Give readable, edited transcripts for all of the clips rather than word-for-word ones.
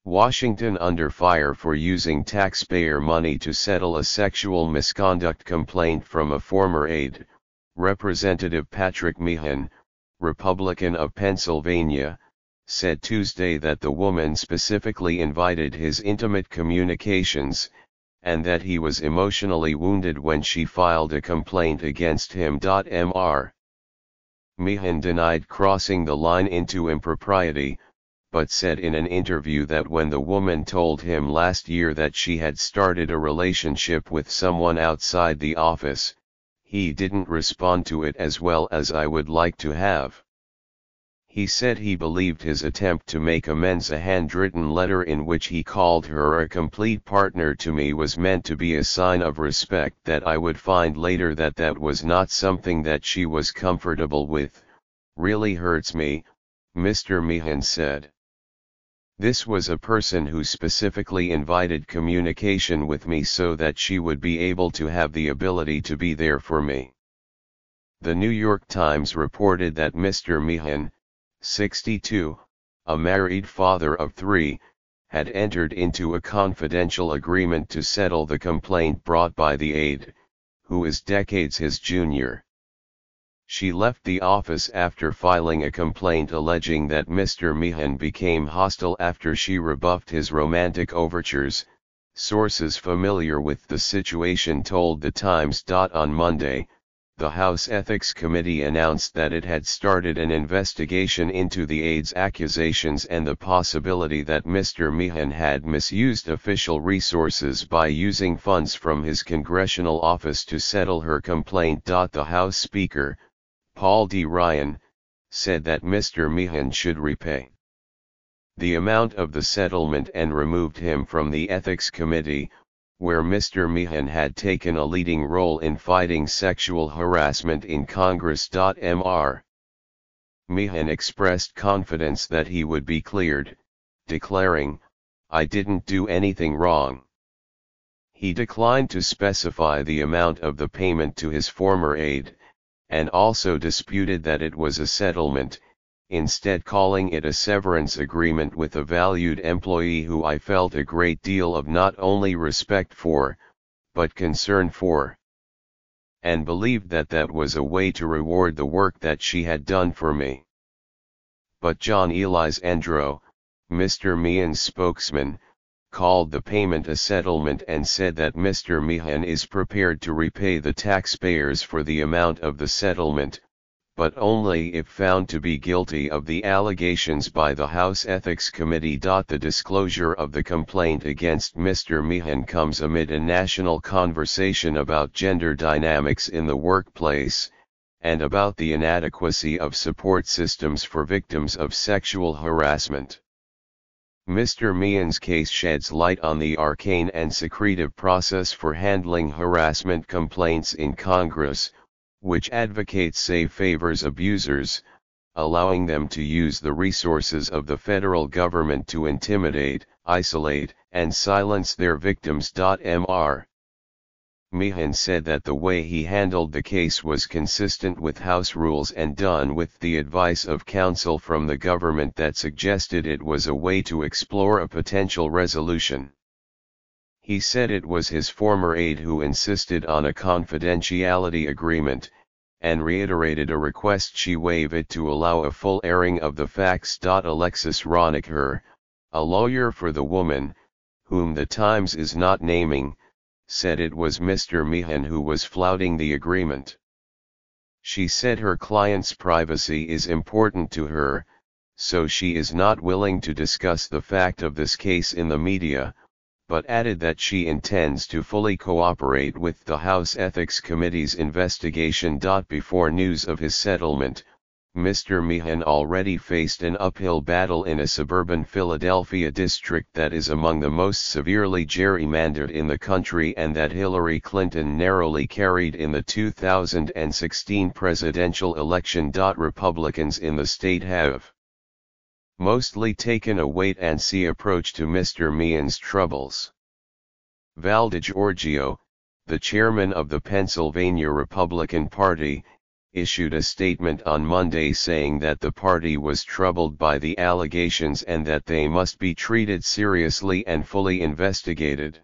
Washington under fire for using taxpayer money to settle a sexual misconduct complaint from a former aide. Representative Patrick Meehan, Republican of Pennsylvania, said Tuesday that the woman specifically invited his intimate communications, and that he was emotionally wounded when she filed a complaint against him. Mr. Meehan denied crossing the line into impropriety, but said in an interview that when the woman told him last year that she had started a relationship with someone outside the office, he didn't respond to it as well as I would like to have. He said he believed his attempt to make amends, a handwritten letter in which he called her a complete partner to me, was meant to be a sign of respect that I would find later that was not something that she was comfortable with. Really hurts me, Mr. Meehan said. This was a person who specifically invited communication with me so that she would be able to have the ability to be there for me. The New York Times reported that Mr. Meehan, 62, a married father of 3, had entered into a confidential agreement to settle the complaint brought by the aide, who is decades his junior. She left the office after filing a complaint alleging that Mr. Meehan became hostile after she rebuffed his romantic overtures, sources familiar with the situation told the Times. On Monday, the House Ethics Committee announced that it had started an investigation into the aide's accusations and the possibility that Mr. Meehan had misused official resources by using funds from his congressional office to settle her complaint. The House Speaker, Paul D. Ryan, said that Mr. Meehan should repay the amount of the settlement and removed him from the Ethics Committee, where Mr. Meehan had taken a leading role in fighting sexual harassment in Congress. Mr. Meehan expressed confidence that he would be cleared, declaring, "I didn't do anything wrong." He declined to specify the amount of the payment to his former aide, and also disputed that it was a settlement, instead calling it a severance agreement with a valued employee who I felt a great deal of not only respect for, but concern for, and believed that was a way to reward the work that she had done for me. But John Elisandro, Mr. Meehan's spokesman, called the payment a settlement and said that Mr. Meehan is prepared to repay the taxpayers for the amount of the settlement, but only if found to be guilty of the allegations by the House Ethics Committee. The disclosure of the complaint against Mr. Meehan comes amid a national conversation about gender dynamics in the workplace, and about the inadequacy of support systems for victims of sexual harassment. Mr. Meehan's case sheds light on the arcane and secretive process for handling harassment complaints in Congress, which advocates favors abusers, allowing them to use the resources of the federal government to intimidate, isolate, and silence their victims. Mr. Meehan said that the way he handled the case was consistent with House rules and done with the advice of counsel from the government that suggested it was a way to explore a potential resolution. He said it was his former aide who insisted on a confidentiality agreement, and reiterated a request she waive it to allow a full airing of the facts. Alexis Roniker, a lawyer for the woman, whom the Times is not naming, said it was Mr. Meehan who was flouting the agreement. She said her client's privacy is important to her, so she is not willing to discuss the fact of this case in the media, but added that she intends to fully cooperate with the House Ethics Committee's investigation. Before news of his settlement, Mr. Meehan already faced an uphill battle in a suburban Philadelphia district that is among the most severely gerrymandered in the country and that Hillary Clinton narrowly carried in the 2016 presidential election. Republicans in the state have mostly taken a wait-and-see approach to Mr. Meehan's troubles. Val DeGiorgio, the chairman of the Pennsylvania Republican Party, issued a statement on Monday saying that the party was troubled by the allegations and that they must be treated seriously and fully investigated.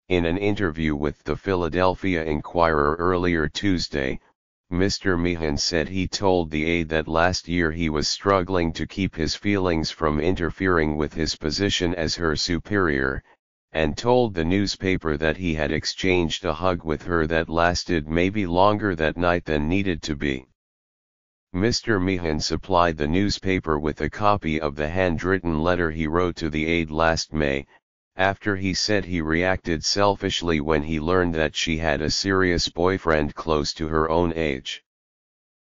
In an interview with the Philadelphia Inquirer earlier Tuesday, Mr. Meehan said he told the Aide that last year he was struggling to keep his feelings from interfering with his position as her superior, and told the newspaper that he had exchanged a hug with her that lasted maybe longer that night than needed to be. Mr. Meehan supplied the newspaper with a copy of the handwritten letter he wrote to the Aide last May, after he said he reacted selfishly when he learned that she had a serious boyfriend close to her own age.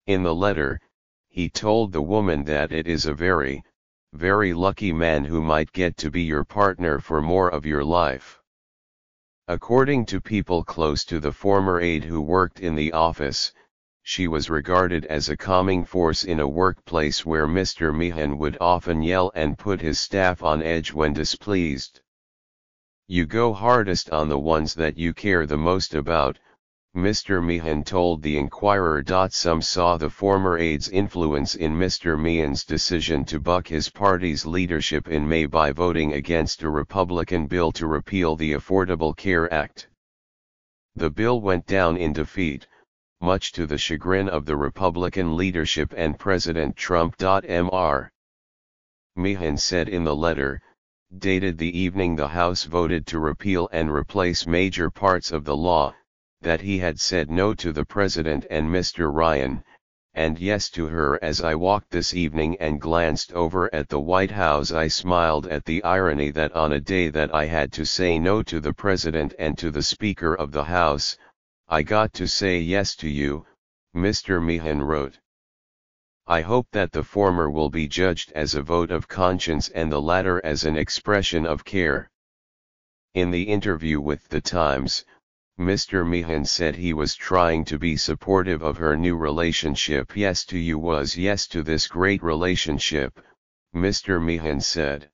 In the letter, he told the woman that it is a very, very lucky man who might get to be your partner for more of your life. According to people close to the former aide who worked in the office, she was regarded as a calming force in a workplace where Mr. Meehan would often yell and put his staff on edge when displeased. "You go hardest on the ones that you care the most about," Mr. Meehan told the Inquirer. Some saw the former aide's influence in Mr. Meehan's decision to buck his party's leadership in May by voting against a Republican bill to repeal the Affordable Care Act. The bill went down in defeat, much to the chagrin of the Republican leadership and President Trump. Mr. Meehan said in the letter, dated the evening the House voted to repeal and replace major parts of the law, that he had said no to the President and Mr. Ryan, and yes to her. "As I walked this evening and glanced over at the White House, I smiled at the irony that on a day that I had to say no to the President and to the Speaker of the House, I got to say yes to you," Mr. Meehan wrote. "I hope that the former will be judged as a vote of conscience and the latter as an expression of care." In the interview with The Times, Mr. Meehan said he was trying to be supportive of her new relationship. "Yes to you was yes to this great relationship," Mr. Meehan said.